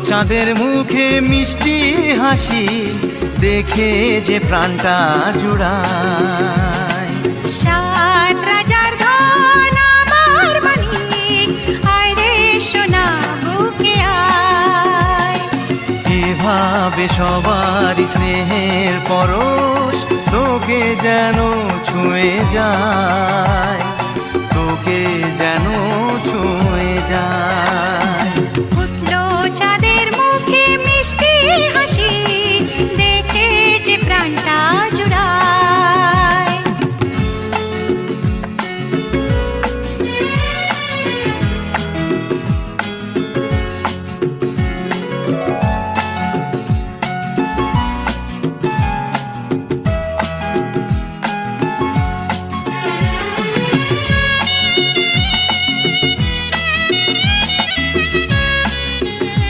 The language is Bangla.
চাঁদের মুখে মিষ্টি হাসি দেখে যে প্রাণটা জুড়ায়। সাত রাজার ধন আমার মানিক, আয় রে সোনা বুকে আয়। এভাবে সবারই স্নেহের পরশ তোকে যেন ছুঁয়ে যায়, তোকে যেন ছুঁয়ে যায়।